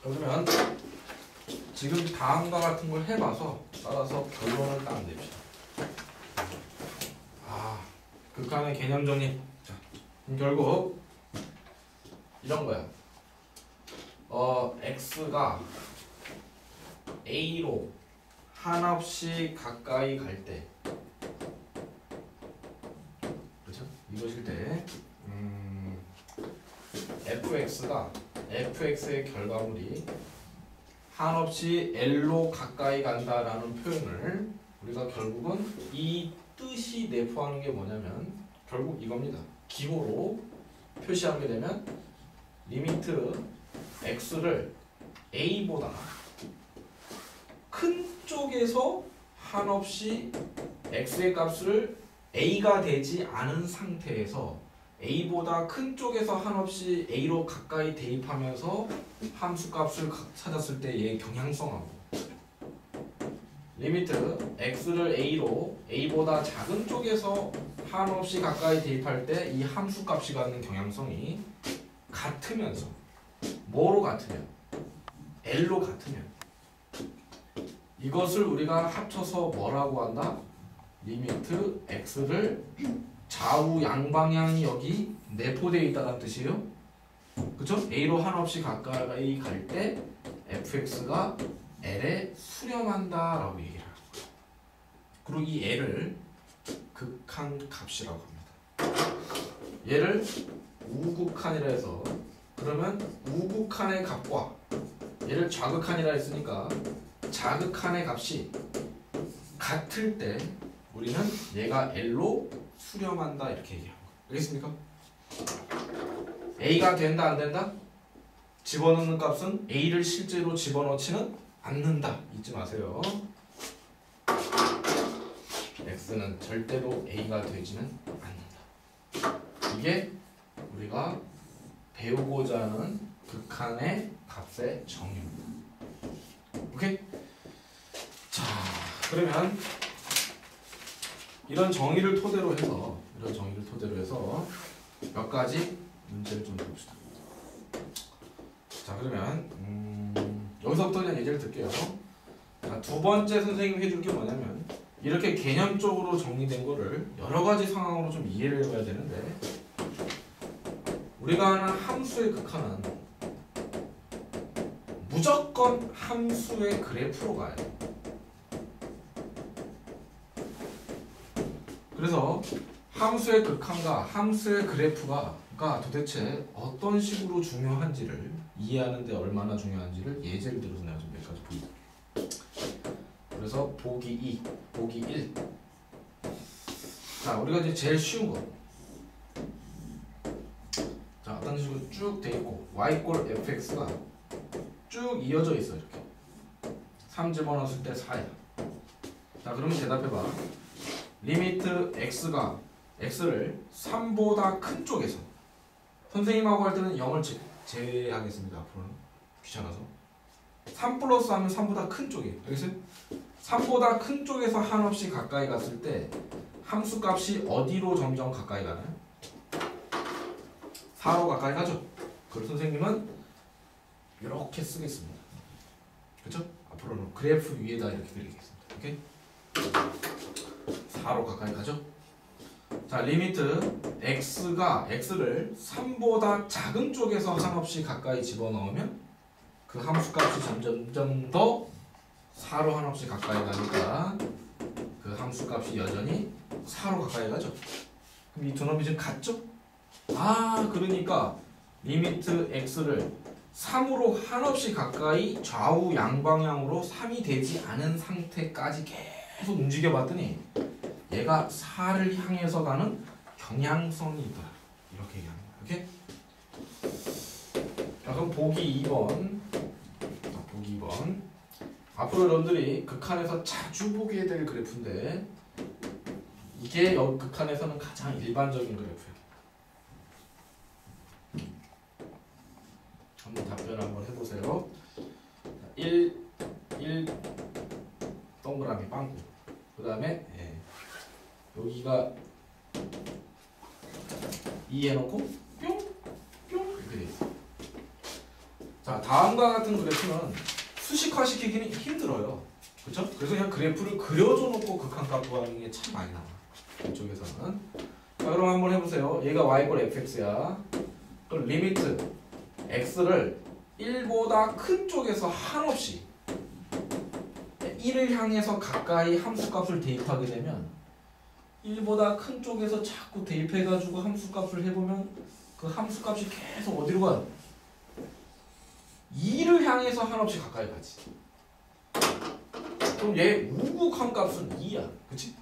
그러면 지금 다음과 같은 걸 해봐서 따라서 결론을 딱 냅시다. 극한의 개념 정리. 자, 결국 이런 거야. x가 a로 한없이 가까이 갈 때, 그렇죠? 이것일 때, fx의 결과물이 한없이 l로 가까이 간다라는 표현을 우리가 결국은 이 뜻이 내포하는 게 뭐냐면 결국 이겁니다. 기호로 표시하게 되면 리미트 x를 a보다 큰 쪽에서 한없이 x의 값을 a가 되지 않은 상태에서 a보다 큰 쪽에서 한없이 a로 가까이 대입하면서 함수 값을 찾았을 때 얘의 경향성하고 리미트 x를 a로 a보다 작은 쪽에서 한없이 가까이 대입할 때 이 함수 값이 갖는 경향성이 같으면서 뭐로 같으면? l로 같으면 이것을 우리가 합쳐서 뭐라고 한다? 리미트 x를 좌우 양방향이 여기 내포되어 있다는 뜻이에요. 그쵸? a로 한없이 가까이 갈 때 fx가 l에 수렴한다 라고 얘기를 하는 거예요. 그리고 이 l을 극한 값이라고 합니다. 얘를 우극한이라 해서 그러면 우극한의 값과 얘를 좌극한이라 했으니까 좌극한의 값이 같을 때 우리는 얘가 L로 수렴한다 이렇게 얘기하는 거예요. 알겠습니까? A가 된다 안 된다? 집어넣는 값은 A를 실제로 집어넣지는 않는다. 잊지 마세요. X는 절대로 A가 되지는 않는다. 이게 우리가 배우고자 하는 극한의 값의 정의입니다. 오케이? 자, 그러면 이런 정의를 토대로 해서 몇 가지 문제를 좀 봅시다. 자, 그러면 여기서부터 그냥 예제를 들게요. 자, 두 번째 선생님이 해줄 게 뭐냐면 이렇게 개념적으로 정리된 거를 여러 가지 상황으로 좀 이해를 해봐야 되는데 우리가 아는 함수의 극한은 무조건 함수의 그래프로 가요. 그래서 함수의 극한과 함수의 그래프가 도대체 어떤 식으로 중요한지를 이해하는 데 얼마나 중요한지를 예제를 들어서 내가 좀 몇 가지 보여드릴게요. 그래서 보기 2, 보기 1. 자, 우리가 이제 제일 쉬운 거. 자, 어떤 식으로 쭉 돼 있고 y 꼴 fx가 쭉 이어져 있어 이렇게. 3 집어넣었을 때 4야. 자, 그러면 대답해봐. 리미트 x가 x를 3보다 큰 쪽에서 선생님하고 할 때는 0을 제외하겠습니다. 앞으로는 귀찮아서 3 플러스 하면 3보다 큰 쪽이에요. 알겠어요? 3보다 큰 쪽에서 한없이 가까이 갔을 때 함수 값이 어디로 점점 가까이 가나요? 4로 가까이 가죠. 그걸 선생님은 이렇게 쓰겠습니다. 그렇죠? 앞으로는 그래프 위에다 이렇게 그리겠습니다. 오케이? 4로 가까이 가죠. 자, 리미트 x가 x를 3보다 작은 쪽에서 한없이 가까이 집어넣으면 그 함수값이 점점 더 4로 한없이 가까이 가니까 그 함수값이 여전히 4로 가까이 가죠. 그럼 이 두 놈이 지금 같죠? 그러니까 리미트 x를 3으로 한없이 가까이 좌우 양방향으로 3이 되지 않은 상태까지 계속 움직여 봤더니 얘가 4를 향해서 가는 경향성이 있다. 이렇게 얘기하는 거야. 오케이? 자, 그럼 보기 2번. 보기 2번. 앞으로 여러분들이 극한에서 자주 보게 될 그래프인데 이게 극한에서는 가장 일반적인 그래프예요. 한번 답변 한번 해보세요. 1 동그라미 빵꾸. 그 다음에 여기가 2 해놓고 뿅 이렇게 돼 있어. 자, 다음과 같은 그래프는 수식화 시키기는 힘들어요. 그렇죠? 그래서 그냥 그래프를 그려줘 놓고 극한값 구하는 게 참 많이 나와. 이쪽에서는. 자, 그럼 한번 해보세요. 얘가 y = fx야. 그럼 리미트 x를 1보다 큰 쪽에서 한없이 1을 향해서 가까이 함수값을 대입하게 되면 1보다 큰 쪽에서 자꾸 대입해가지고 함수값을 해보면 그 함수값이 계속 어디로 가요? 2를 향해서 한없이 가까이 가지. 그럼 얘 우극한 값은 2야. 그치?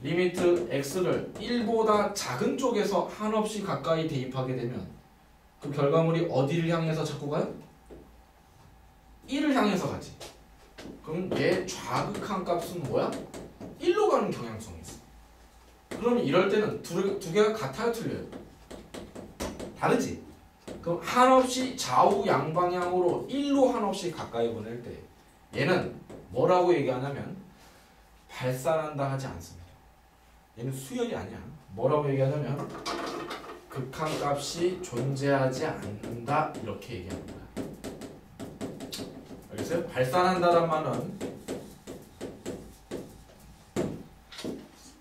리미트 x를 1보다 작은 쪽에서 한없이 가까이 대입하게 되면 그 결과물이 어디를 향해서 자꾸 가요? 1을 향해서 가지. 그럼 얘 좌극한 값은 뭐야? 1로 가는 경향성이 있어. 그러면 이럴 때는 두 개가 같아요, 틀려요? 다르지? 그럼 한없이 좌우 양방향으로 1로 한없이 가까이 보낼 때 얘는 뭐라고 얘기하냐면 발산한다 하지 않습니다. 얘는 수열이 아니야. 뭐라고 얘기하냐면 극한값이 존재하지 않는다 이렇게 얘기하는 거야. 알겠어요? 발산한다란 말은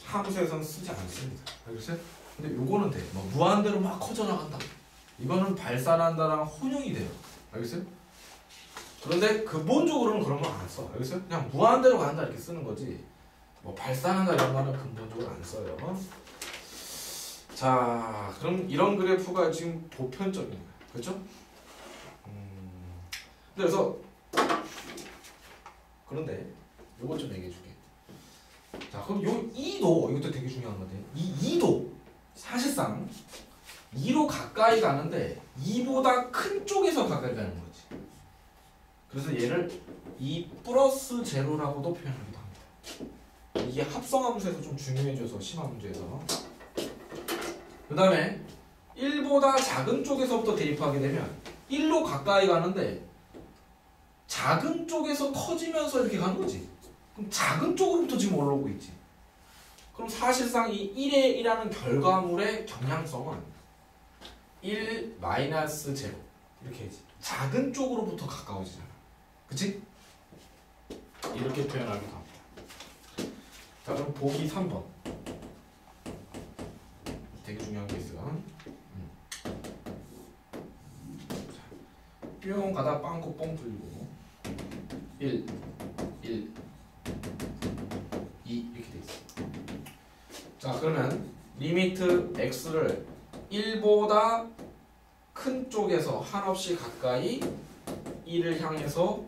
함수에서는 쓰지 않습니다. 알겠어요? 근데 요거는 돼. 뭐 무한대로 막 커져나간다. 이거는 발산한다랑 혼용이 돼요. 알겠어요? 그런데 근본적으로는 그런 거 안 써. 알겠어요? 그냥 무한대로 간다 이렇게 쓰는 거지. 뭐 발산한다 이런 말은 근본적으로 안 써요. 자, 그럼 이런 그래프가 지금 보편적인 거예요. 그렇죠? 그래서 그런데 요거 좀 얘기해 줄게. 자, 그럼 요 2도 이것도 되게 중요한 건데 이 2도 사실상 2로 가까이 가는데 2보다 큰 쪽에서 가까이 가는 거지. 그래서 얘를 2 플러스 제로라고도 표현하기도 합니다. 이게 합성함수에서 좀 중요해져서 심화 문제에서. 그 다음에 1보다 작은 쪽에서부터 대입하게 되면 1로 가까이 가는데 작은 쪽에서 커지면서 이렇게 가는 거지. 그럼 작은 쪽으로부터 지금 올라오고 있지. 그럼 사실상 이 1에 1하는 결과물의 경향성은 1 마이너스 제로 이렇게 해야지. 작은 쪽으로부터 가까워지잖아. 그치? 이렇게 표현하기도 합니다. 자, 그럼 보기 3번. 되게 중요한 케이스가. 뿅 가다 빵꾸 뻥 뚫리고 1, 1, 2 이렇게 돼 있어. 자, 그러면 리미트 x를 1보다 큰 쪽에서 한없이 가까이 1을 향해서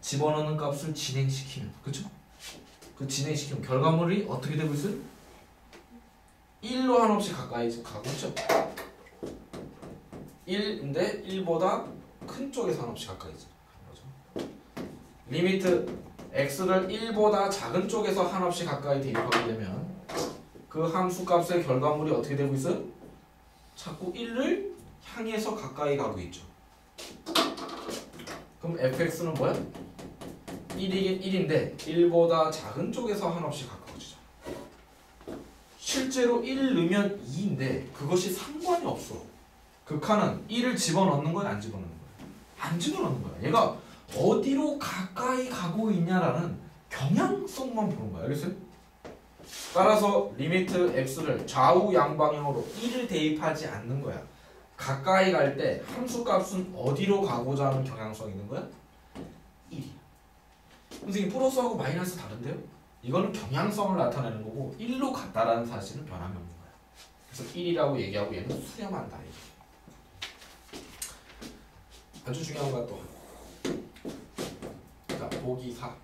집어넣는 값을 진행시키면, 그쵸? 그 진행시키면 결과물이 어떻게 되고 있어요? 1로 한없이 가까이 가고 있죠? 1인데 1보다 큰 쪽에서 한없이 가까이 가는 거죠. 리미트 x를 1보다 작은 쪽에서 한없이 가까이 대입하게 되면 그 함수 값의 결과물이 어떻게 되고 있어요? 자꾸 1을 향해서 가까이 가고 있죠. 그럼 fx는 뭐야? 1이긴 1인데 1보다 작은 쪽에서 한없이 가까워지죠. 실제로 1을 넣으면 2인데 그것이 상관이 없어. 극한은 1을 집어넣는 거야, 안 집어넣는 거야? 안 집어넣는 거야. 얘가 어디로 가까이 가고 있냐라는 경향성만 보는 거야. 알겠어요? 따라서 리미트 x를 좌우 양방향으로 1을 대입하지 않는 거야. 가까이 갈 때 함수 값은 어디로 가고자 하는 경향성이 있는 거야? 1이야. 선생님 플러스하고 마이너스 다른데요? 이거는 경향성을 나타내는 거고 1로 갔다라는 사실은 변함이 없는 거야. 그래서 1이라고 얘기하고 얘는 수렴한다. 아주 중요한 건 또 자, 보기 4.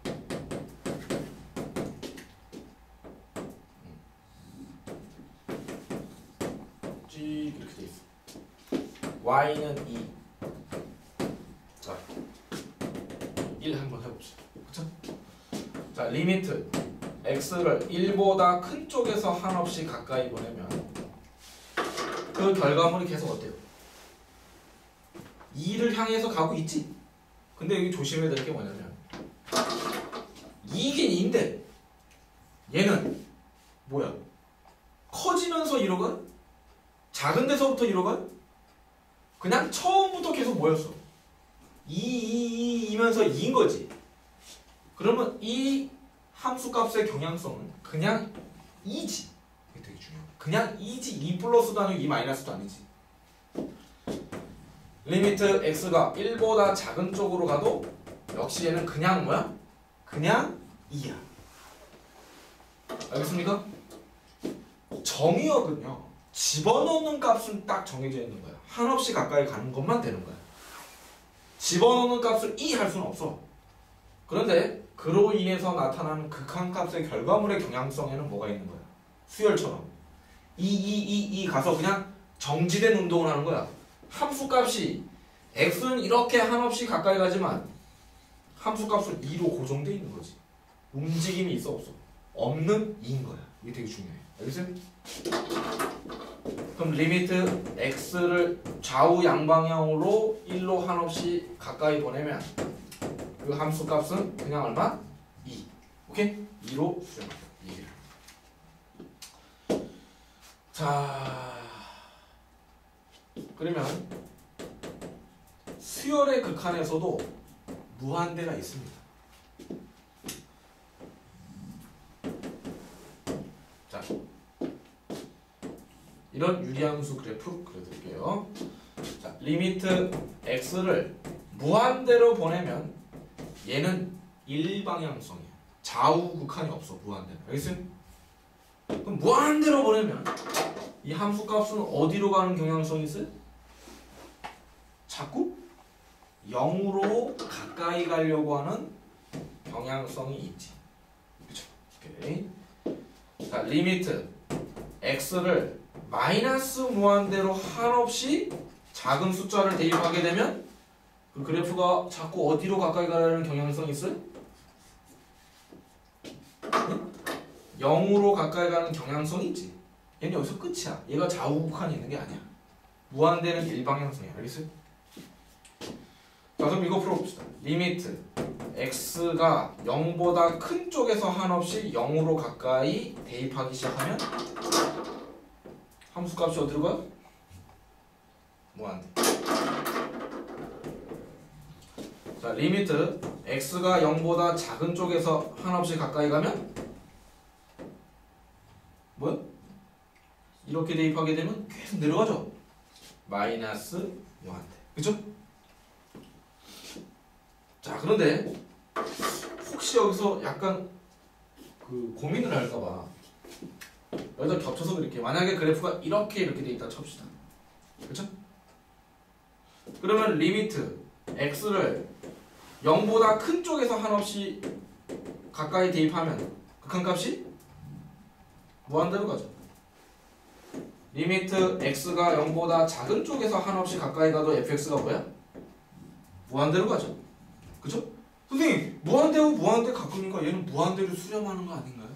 쭉 이렇게 돼 있어. y는 2. 자, 1 한번 해봅시다. 그쵸? 자, 리미트 x를 1보다 큰 쪽에서 한없이 가까이 보내면 그 결과물이 계속 어때요? 2를 향해서 가고 있지? 근데 여기 조심해야 될 게 뭐냐면 2긴 2인데 얘는 뭐야? 커지면서 1로 가? 작은 데서부터 1로 가? 그냥 처음부터 계속 뭐였어? 2이면서 2인 거지. 그러면 이 함수값의 경향성은 그냥 2지. 이게 되게 중요해. 그냥 2지. 2 플러스도 아니고 2 마이너스도 아니지. 리미트 x가 1보다 작은 쪽으로 가도 역시 얘는 그냥 뭐야? 그냥 2야. 알겠습니까? 정의역은요, 집어넣는 값은 딱 정해져 있는 거야. 한없이 가까이 가는 것만 되는 거야. 집어넣는 값을 2 할 수는 없어. 그런데 그로 인해서 나타나는 극한값의 결과물의 경향성에는 뭐가 있는 거야? 수열처럼 2 가서 그냥 정지된 운동을 하는 거야. 함수값이 x는 이렇게 한없이 가까이 가지만 함수값은 2로 고정돼 있는 거지. 움직임이 있어 없어? 없는 2인 거야. 이게 되게 중요해. 알겠어요? 그럼 리미트 x를 좌우 양방향으로 1로 한없이 가까이 보내면 그 함수값은 그냥 얼마? 2. 오케이? 2로 수렴한다. 이 얘기를. 자, 그러면 수열의 극한에서도 무한대가 있습니다. 자, 이런 유리함수 그래프 그려드릴게요. 자, 리미트 x를 무한대로 보내면 얘는 일방향성이야. 좌우 극한이 없어. 무한대로. 알겠어요? 그럼 무한대로 보내면 이 함수값은 어디로 가는 경향성이 있어요? 자꾸 0으로 가까이 가려고 하는 경향성이 있지. 그쵸? 오케이. 자, 리미트 x를 마이너스 무한대로 한없이 작은 숫자를 대입하게 되면 그 그래프가 자꾸 어디로 가까이 가려는 경향성이 있어요? 0으로 가까이 가는 경향성이 있지. 얘는 여기서 끝이야. 얘가 좌우 극한이 있는 게 아니야. 무한대는 일방향성이야. 알겠어요? 자, 그럼 이거 풀어봅시다. 리미트 x가 0보다 큰 쪽에서 한없이 0으로 가까이 대입하기 시작하면 함수값이 어디로 가요? 무한대. 자, 리미트 x가 0보다 작은 쪽에서 한없이 가까이 가면 뭐야? 이렇게 대입하게 되면 계속 내려가죠? 마이너스 무한대. 그쵸? 자, 그런데 혹시 여기서 약간 그 고민을 할까봐 여기다 겹쳐서 그릴게요. 만약에 그래프가 이렇게 돼 있다 칩시다. 그쵸? 그러면 리미트 x를 0보다 큰 쪽에서 한없이 가까이 대입하면 극한값이 무한대로 가죠. 리미트 x가 0보다 작은 쪽에서 한없이 가까이 가도 fx가 뭐야? 무한대로 가죠. 그쵸? 선생님, 무한대고 무한대 가끔인가 얘는 무한대로 수렴하는 거 아닌가요?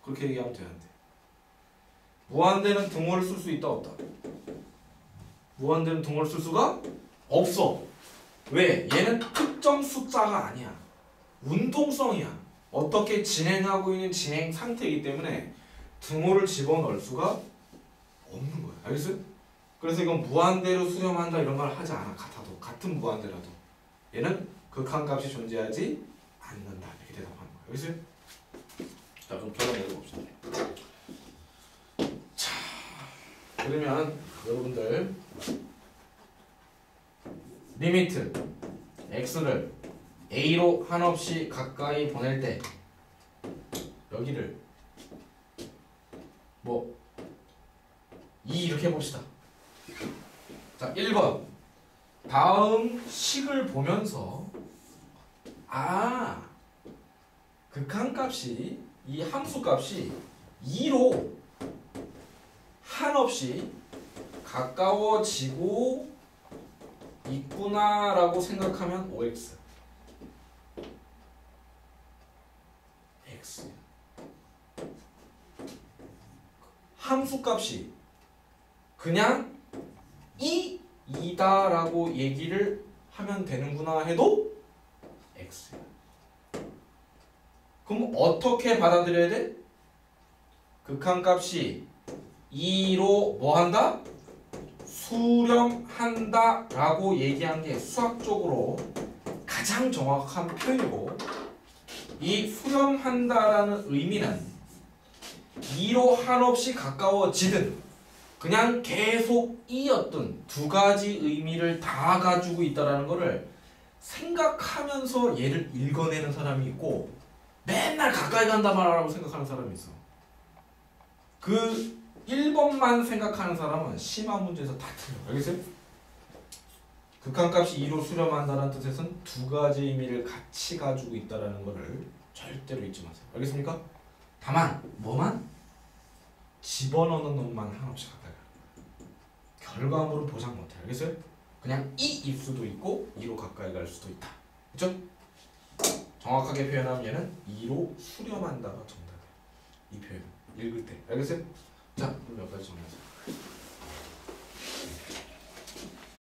그렇게 얘기하면 되는데 무한대는 등호를 쓸 수 있다 없다? 무한대는 등호를 쓸 수가 없어. 왜? 얘는 특정 숫자가 아니야. 운동성이야. 어떻게 진행하고 있는 진행 상태이기 때문에 등호를 집어넣을 수가 없는 거야. 알겠어요? 그래서 이건 무한대로 수렴한다 이런 말 하지 않아. 같아도. 같은 무한대라도. 얘는 극한값이 존재하지 않는다. 이렇게 대답하는 거야. 알겠어요? 자, 그럼 결론 내려봅시다. 자, 그러면 여러분들 리미트 x를 a로 한없이 가까이 보낼 때 여기를 뭐 2 이렇게 해봅시다. 자, 1번 다음 식을 보면서 극한값이 이 함수값이 2로 한없이 가까워지고 있구나라고 생각하면 OX X 함수값이 그냥 2이다라고 얘기를 하면 되는구나 해도 X야. 그럼 어떻게 받아들여야 돼? 극한값이 2로 뭐 한다? 수렴한다 라고 얘기한 게 수학적으로 가장 정확한 표현이고, 이 수렴한다라는 의미는 2로 한없이 가까워지든 그냥 계속 이었든 두 가지 의미를 다 가지고 있다는 것을 생각하면서 얘를 읽어내는 사람이 있고, 맨날 가까이 간다 말하라고 생각하는 사람이 있어. 그 1번만 생각하는 사람은 심화 문제에서 다 틀려. 알겠어요? 극한값이 2로 수렴한다는 뜻에서는 두 가지 의미를 같이 가지고 있다는 것을 절대로 잊지 마세요. 알겠습니까? 다만 뭐만? 집어넣는 놈만 한없이 가까이 가요. 결과물은 보장 못해. 알겠어요? 그냥 2일 수도 있고 2로 가까이 갈 수도 있다. 그렇죠? 정확하게 표현하면 얘는 2로 수렴한다가 정답이에요. 이 표현 읽을 때. 알겠어요? 자, 그럼 여기까지 정리하세요.